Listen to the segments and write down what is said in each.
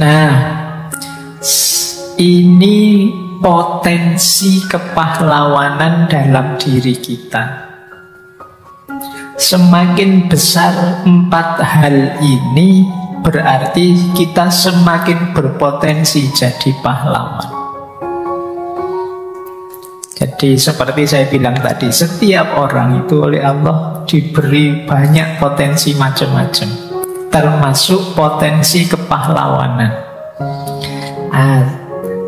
Nah, ini potensi kepahlawanan dalam diri kita. Semakin besar 4 hal ini, berarti kita semakin berpotensi jadi pahlawan. Jadi seperti saya bilang tadi, setiap orang itu oleh Allah diberi banyak potensi macam-macam, termasuk potensi kepahlawanan.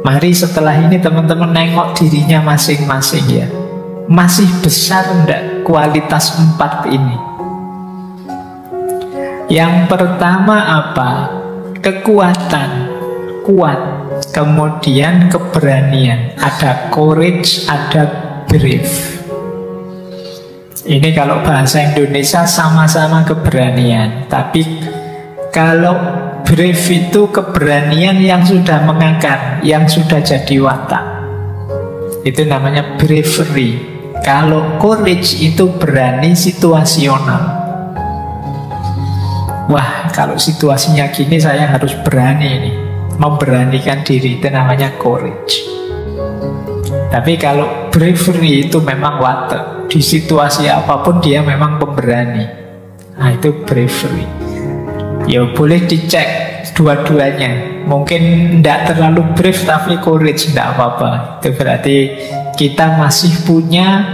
Mari setelah ini teman-teman nengok dirinya masing-masing ya. Masih besar enggak kualitas 4 ini? Yang pertama apa? Kekuatan, kuat. Kemudian keberanian. Ada courage, ada brave. Ini kalau bahasa Indonesia sama-sama keberanian. Tapi kalau brave itu keberanian yang sudah mengakar, yang sudah jadi watak. Itu namanya bravery. Kalau courage itu berani situasional. Wah, kalau situasinya gini saya harus berani ini, memberanikan diri, itu namanya courage. Tapi kalau bravery itu memang watak. Di situasi apapun dia memang pemberani. Nah, itu bravery. Ya boleh dicek dua-duanya. Mungkin tidak terlalu brave tapi courage tidak apa-apa. Itu berarti kita masih punya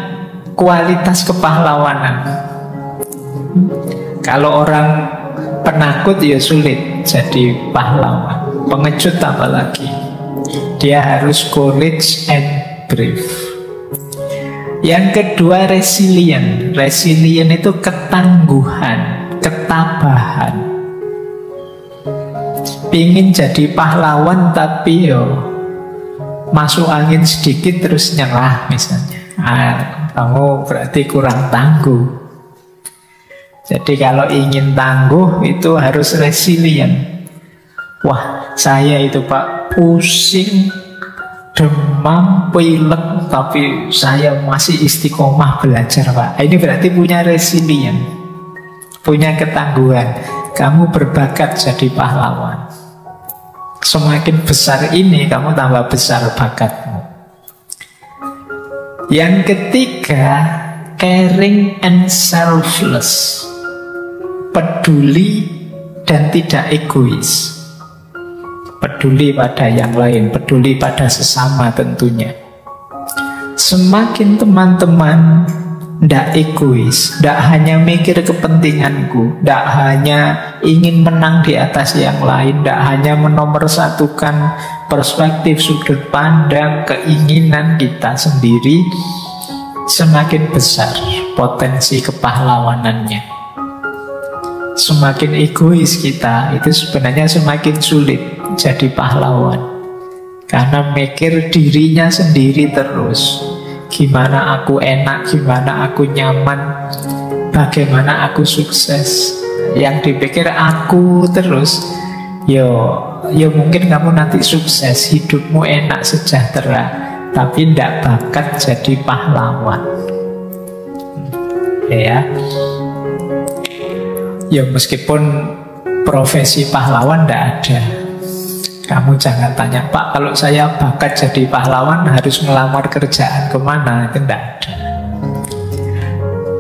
kualitas kepahlawanan. Kalau orang penakut ya sulit jadi pahlawan. Pengecut apalagi. Dia harus courage and brave. Yang kedua resilient. Resilient itu ketangguhan, ketabahan. Pingin jadi pahlawan tapi masuk angin sedikit terus nyerah misalnya. Kamu berarti kurang tangguh. Jadi kalau ingin tangguh itu harus resilient. Wah, saya itu Pak pusing, demam, pilek, tapi saya masih istiqomah belajar Pak. Ini berarti punya resilient, punya ketangguhan. Kamu berbakat jadi pahlawan. Semakin besar ini, kamu tambah besar bakatmu. Yang ketiga, caring and selfless. Peduli dan tidak egois. Peduli pada yang lain, peduli pada sesama tentunya. Semakin teman-teman tidak egois, tidak hanya mikir kepentinganku, tidak hanya ingin menang di atas yang lain, tidak hanya menomorsatukan perspektif, sudut pandang, keinginan kita sendiri, semakin besar potensi kepahlawanannya. Semakin egois kita, itu sebenarnya semakin sulit jadi pahlawan. Karena mikir dirinya sendiri terus. Gimana aku enak, gimana aku nyaman, bagaimana aku sukses. Yang dipikir aku terus, yo mungkin kamu nanti sukses, hidupmu enak, sejahtera, tapi tidak bakat jadi pahlawan. Ya meskipun profesi pahlawan tidak ada. Kamu jangan tanya, Pak, kalau saya bakat jadi pahlawan harus melamar kerjaan kemana? Itu tidak ada.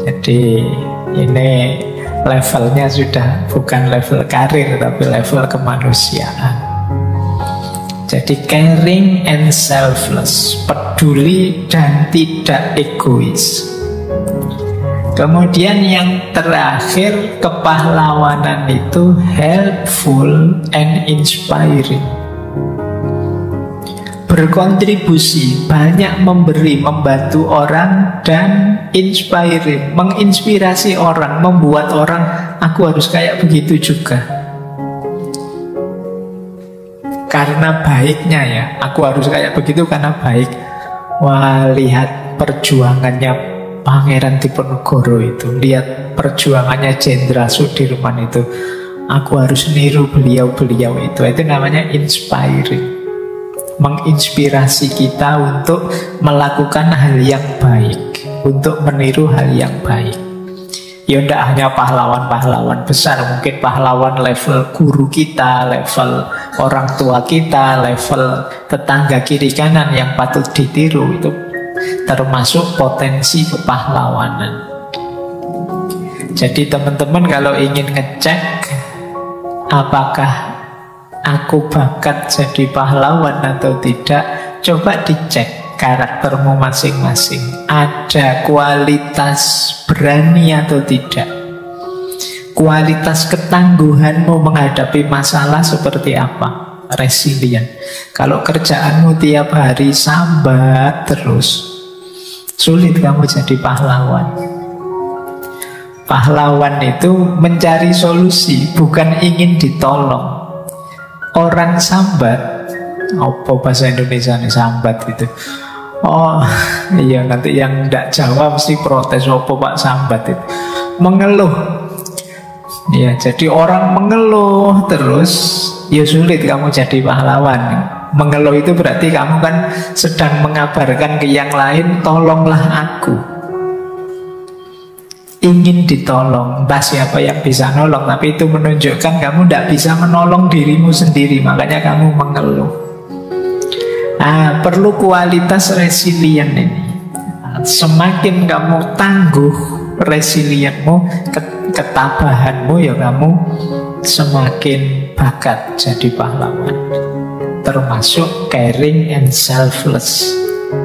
Jadi ini levelnya sudah bukan level karir, tapi level kemanusiaan. Jadi caring and selfless, peduli dan tidak egois. Kemudian yang terakhir, kepahlawanan itu helpful and inspiring. Berkontribusi, banyak memberi, membantu orang, dan inspiring, menginspirasi orang, membuat orang, aku harus kayak begitu juga. Karena baiknya ya, aku harus kayak begitu karena baik. Wah, lihat perjuangannya Pangeran Diponegoro itu, lihat perjuangannya Jenderal Sudirman itu, aku harus niru beliau-beliau itu namanya inspiring. Menginspirasi kita untuk melakukan hal yang baik, untuk meniru hal yang baik. Ya tidak hanya pahlawan-pahlawan besar, mungkin pahlawan level guru kita, level orang tua kita, level tetangga kiri kanan yang patut ditiru, itu termasuk potensi kepahlawanan. Jadi teman-teman kalau ingin ngecek apakah aku bakat jadi pahlawan atau tidak, coba dicek karaktermu masing-masing. Ada kualitas berani atau tidak? Kualitas ketangguhanmu menghadapi masalah seperti apa? Resilient. Kalau kerjaanmu tiap hari sambat terus, sulit kamu jadi pahlawan. Pahlawan itu mencari solusi, bukan ingin ditolong. Orang sambat, apa bahasa Indonesia nih sambat gitu? Oh iya, nanti yang tidak Jawa mesti protes, apa Pak sambat itu? Mengeluh. Ya, jadi orang mengeluh terus, ya sulit kamu jadi pahlawan. Mengeluh itu berarti kamu kan sedang mengabarkan ke yang lain, tolonglah aku. Ingin ditolong, entah siapa yang bisa nolong, tapi itu menunjukkan kamu tidak bisa menolong dirimu sendiri, makanya kamu mengeluh. Nah, perlu kualitas resilient ini. Semakin kamu tangguh resilientmu, ketabahanmu, ya kamu semakin bakat jadi pahlawan. Termasuk caring and selfless,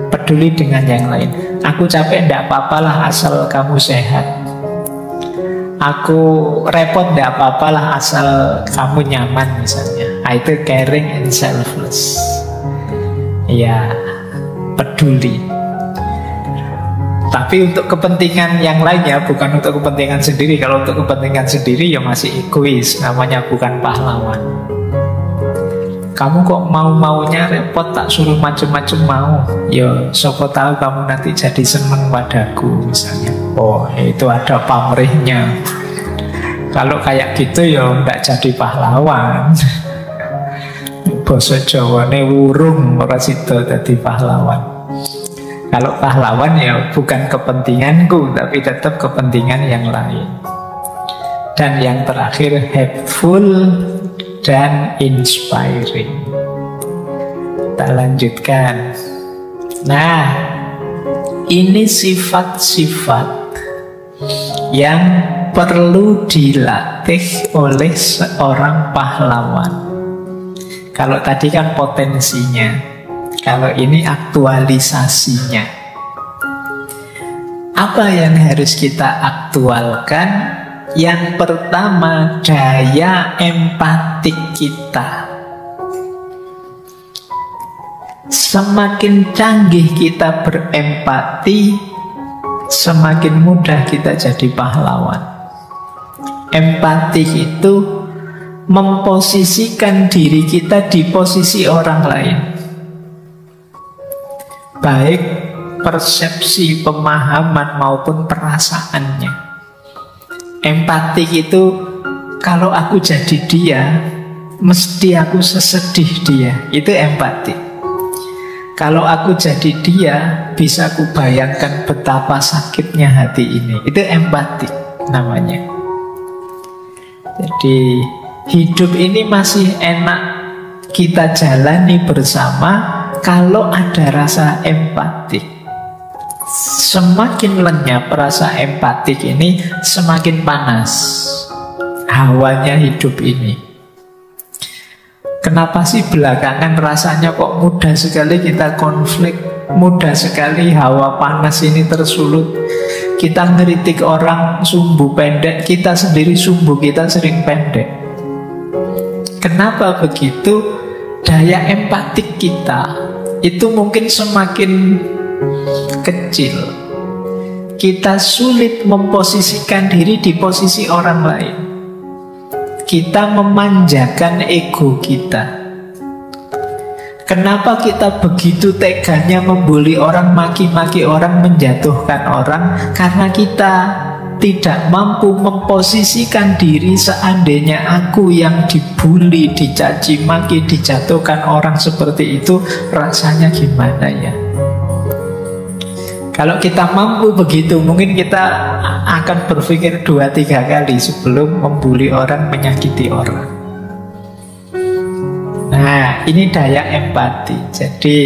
peduli dengan yang lain. Aku capek, tidak apa-apalah asal kamu sehat. Aku repot, tidak apa-apalah asal kamu nyaman misalnya. Itu caring and selfless. Ya, peduli. Tapi untuk kepentingan yang lainnya, bukan untuk kepentingan sendiri. Kalau untuk kepentingan sendiri ya masih egois, namanya bukan pahlawan. Kamu kok mau-maunya repot, tak suruh macem-macem mau. Ya, siapa tahu kamu nanti jadi seneng padaku misalnya. Oh, itu ada pamrihnya. Kalau kayak gitu ya nggak jadi pahlawan. Basa Jawane wurung ora sida dadi pahlawan. Kalau pahlawan ya bukan kepentinganku, tapi tetap kepentingan yang lain. Dan yang terakhir, helpful dan inspiring. Kita lanjutkan. Nah, ini sifat-sifat yang perlu dilatih oleh seorang pahlawan. Kalau tadi kan potensinya, kalau ini aktualisasinya. Apa yang harus kita aktualkan? Yang pertama, daya empatik kita. Semakin canggih kita berempati, semakin mudah kita jadi pahlawan. Empati itu memposisikan diri kita di posisi orang lain. Baik persepsi, pemahaman maupun perasaannya. Empati itu, kalau aku jadi dia, mesti aku sesedih dia. Itu empati. Kalau aku jadi dia, bisa aku bayangkan betapa sakitnya hati ini. Itu empati namanya. Jadi hidup ini masih enak kita jalani bersama kalau ada rasa empati. Semakin lenyap rasa empatik ini, semakin panas hawanya hidup ini. Kenapa sih belakangan rasanya kok mudah sekali kita konflik, mudah sekali hawa panas ini tersulut. Kita ngeritik orang sumbu pendek, kita sendiri sumbu kita sering pendek. Kenapa begitu? Daya empatik kita itu mungkin semakin kecil. Kita sulit memposisikan diri di posisi orang lain. Kita memanjakan ego kita. Kenapa kita begitu teganya membuli orang, maki-maki orang, menjatuhkan orang? Karena kita tidak mampu memposisikan diri seandainya aku yang dibully, dicaci maki, dijatuhkan orang seperti itu, rasanya gimana ya? Kalau kita mampu begitu, mungkin kita akan berpikir 2-3 kali sebelum membuli orang, menyakiti orang. Nah, ini daya empati. Jadi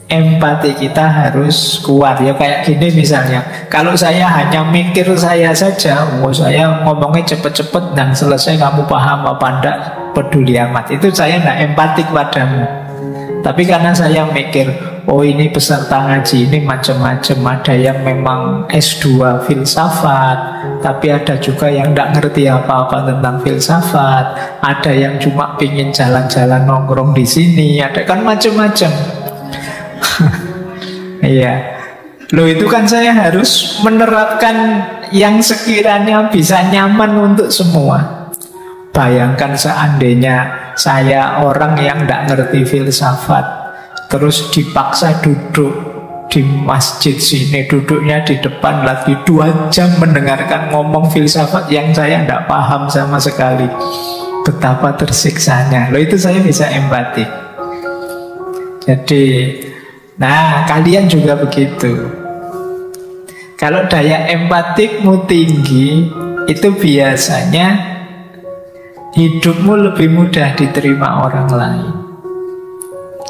empati kita harus kuat. Ya kayak gini misalnya, kalau saya hanya mikir saya saja, saya ngomongnya cepet-cepet dan selesai, kamu paham apa enggak, peduli amat, itu saya enggak empatik padamu. Tapi karena saya mikir, oh ini peserta ngaji ini macam-macam, ada yang memang S2 filsafat, tapi ada juga yang tidak ngerti apa-apa tentang filsafat, ada yang cuma pingin jalan-jalan nongkrong di sini, ada kan macam-macam. Iya, loh itu kan saya harus menerapkan yang sekiranya bisa nyaman untuk semua. Bayangkan seandainya saya orang yang tidak ngerti filsafat, terus dipaksa duduk di masjid sini, duduknya di depan lagi 2 jam mendengarkan ngomong filsafat yang saya tidak paham sama sekali. Betapa tersiksanya. Loh itu saya bisa empati. Jadi, nah kalian juga begitu. Kalau daya empatikmu tinggi, itu biasanya hidupmu lebih mudah diterima orang lain.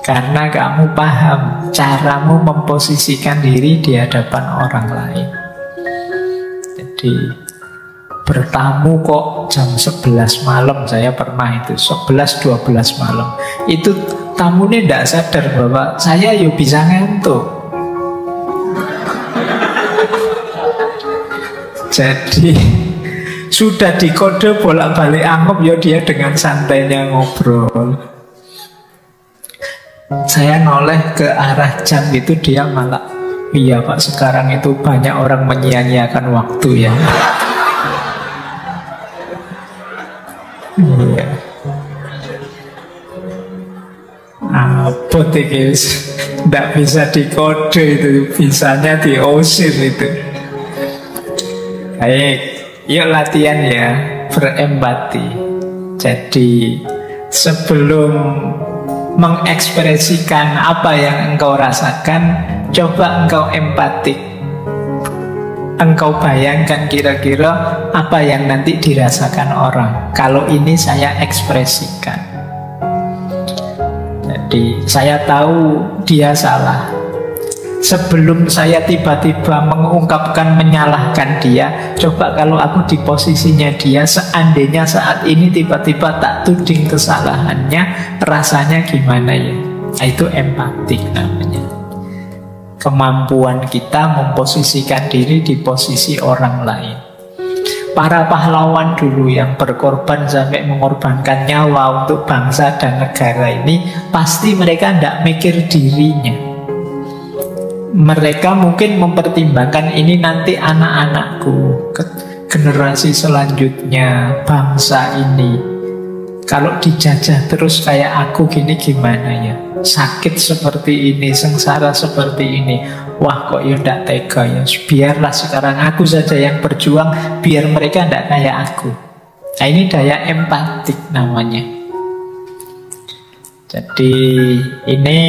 Karena kamu paham caramu memposisikan diri di hadapan orang lain. Jadi bertamu kok jam 11 malam, saya pernah itu 11-12 malam, itu tamunya tidak sadar bahwa saya yuk bisa ngantuk. Jadi sudah dikode bolak-balik anggap, ya dia dengan santainya ngobrol. Saya noleh ke arah jam itu, dia malah, iya Pak, sekarang itu banyak orang menyia-nyiakan waktu ya. Iya. Apa guys, tidak bisa dikode itu, bisanya diusir itu. Baik, yuk latihan ya, berempati. Jadi sebelum mengekspresikan apa yang engkau rasakan, coba engkau empatik. Engkau bayangkan kira-kira apa yang nanti dirasakan orang kalau ini saya ekspresikan. Jadi saya tahu dia salah. Sebelum saya tiba-tiba mengungkapkan, menyalahkan dia, coba kalau aku di posisinya dia, seandainya saat ini tiba-tiba tak tuding kesalahannya, rasanya gimana ya? Nah, itu empatik namanya. Kemampuan kita memposisikan diri di posisi orang lain. Para pahlawan dulu yang berkorban sampai mengorbankan nyawa untuk bangsa dan negara ini, pasti mereka tidak mikir dirinya. Mereka mungkin mempertimbangkan ini nanti anak-anakku, generasi selanjutnya, bangsa ini. Kalau dijajah terus kayak aku gini gimana ya? Sakit seperti ini, sengsara seperti ini. Wah kok ya tidak tega ya. Biarlah sekarang aku saja yang berjuang, biar mereka tidak kayak aku. Nah ini daya empatik namanya. Jadi ini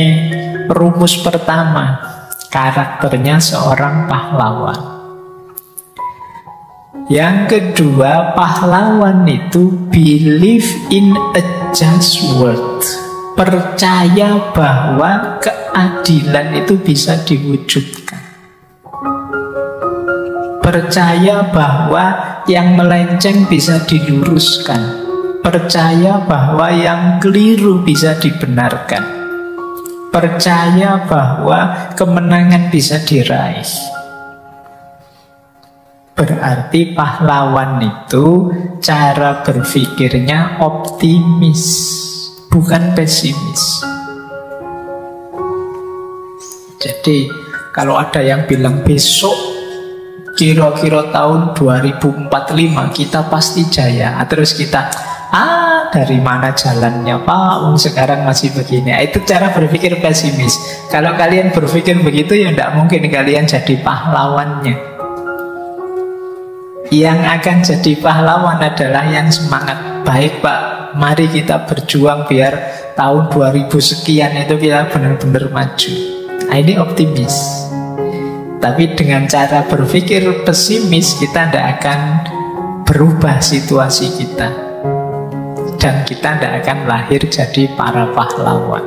rumus pertama, karakternya seorang pahlawan. Yang kedua, pahlawan itu believe in a just world. Percaya bahwa keadilan itu bisa diwujudkan. Percaya bahwa yang melenceng bisa diluruskan. Percaya bahwa yang keliru bisa dibenarkan. Percaya bahwa kemenangan bisa diraih. Berarti pahlawan itu cara berpikirnya optimis, bukan pesimis. Jadi kalau ada yang bilang besok kira-kira tahun 2045 kita pasti jaya, terus kita dari mana jalannya Pak, sekarang masih begini. Itu cara berpikir pesimis. Kalau kalian berpikir begitu ya tidak mungkin kalian jadi pahlawannya. Yang akan jadi pahlawan adalah yang semangat. Baik Pak, mari kita berjuang biar tahun 2000 sekian itu kita benar-benar maju. Nah, ini optimis. Tapi dengan cara berpikir pesimis kita tidak akan berubah situasi kita. dan kita tidak akan lahir jadi para pahlawan.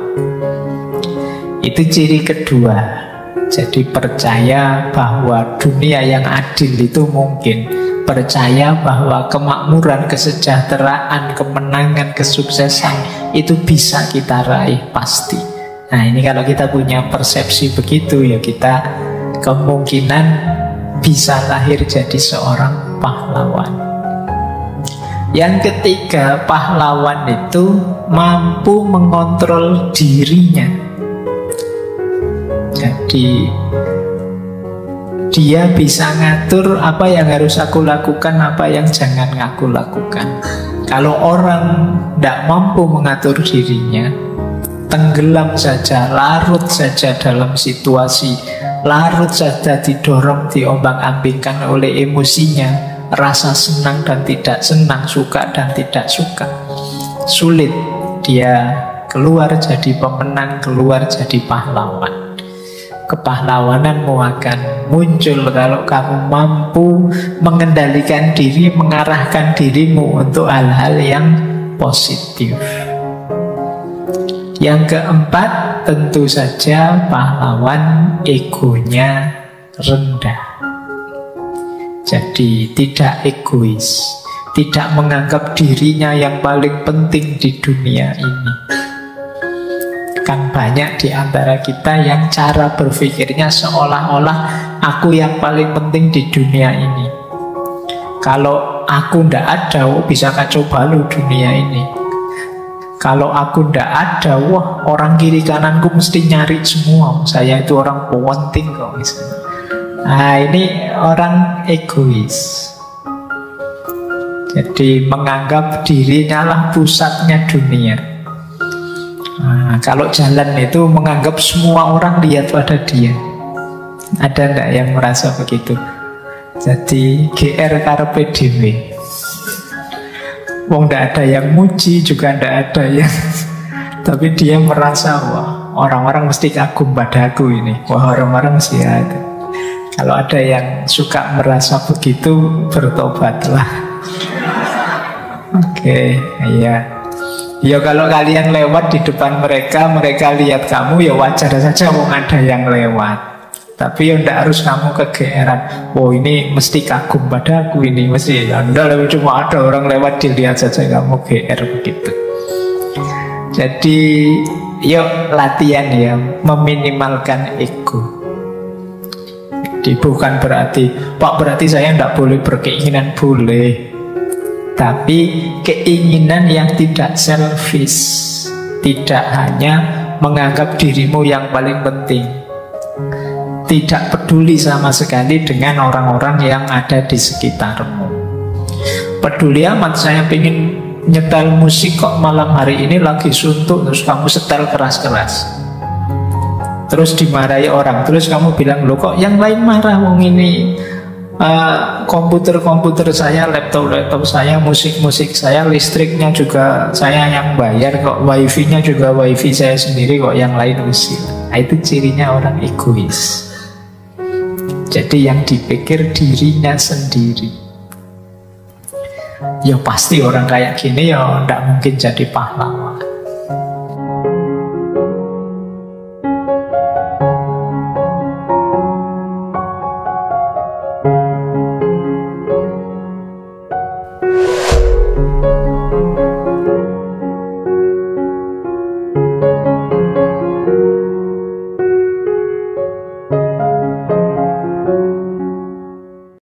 Itu ciri kedua. Jadi percaya bahwa dunia yang adil itu mungkin. Percaya bahwa kemakmuran, kesejahteraan, kemenangan, kesuksesan itu bisa kita raih pasti. Nah ini kalau kita punya persepsi begitu, ya kita kemungkinan bisa lahir jadi seorang pahlawan. Yang ketiga, pahlawan itu mampu mengontrol dirinya. Jadi dia bisa ngatur apa yang harus aku lakukan, apa yang jangan aku lakukan. Kalau orang tidak mampu mengatur dirinya, tenggelam saja, larut saja dalam situasi, larut saja didorong, diombang-ambingkan oleh emosinya, rasa senang dan tidak senang, suka dan tidak suka. Sulit dia keluar jadi pemenang, keluar jadi pahlawan. Kepahlawananmu akan muncul kalau kamu mampu mengendalikan diri, mengarahkan dirimu untuk hal-hal yang positif. Yang keempat, tentu saja pahlawan egonya rendah. Jadi tidak egois, tidak menganggap dirinya yang paling penting di dunia ini. Kan banyak di antara kita yang cara berpikirnya seolah-olah aku yang paling penting di dunia ini. Kalau aku ndak ada, bisa kacau balau dunia ini. Kalau aku ndak ada, wah orang kiri kananku mesti nyari semua. Saya itu orang penting kok misalnya. Nah ini orang egois. Jadi menganggap dirinya lah pusatnya dunia. Nah, kalau jalan itu menganggap semua orang lihat pada dia. Ada enggak yang merasa begitu? Jadi GR Carpe Diem. Wong enggak ada yang muji, juga enggak ada yang tapi dia merasa wah orang-orang mesti kagum padaku ini. Wah orang-orang mesti ada. Kalau ada yang suka merasa begitu, bertobatlah. Oke, iya. Ya kalau kalian lewat di depan mereka, mereka lihat kamu, ya wajar saja mau ada yang lewat. Tapi ya tidak harus kamu kegeeran. Oh ini mesti kagum padaku ini, mesti ya enggak, cuma ada orang lewat dilihat saja kamu GR begitu. Jadi yuk latihan ya, meminimalkan ego. Jadi bukan berarti, Pak berarti saya tidak boleh berkeinginan, boleh. Tapi keinginan yang tidak selfish, tidak hanya menganggap dirimu yang paling penting, tidak peduli sama sekali dengan orang-orang yang ada di sekitarmu. Peduli amat, saya pengen nyetel musik kok malam hari ini lagi suntuk, terus kamu setel keras-keras, terus dimarahi orang, terus kamu bilang, loh kok yang lain marah, wong ini komputer saya, laptop saya, musik saya, listriknya juga saya yang bayar kok, wifi-nya juga wifi saya sendiri kok, yang lain usil. Nah, itu cirinya orang egois. Jadi yang dipikir dirinya sendiri. Ya pasti orang kayak gini ya tidak mungkin jadi pahlawan.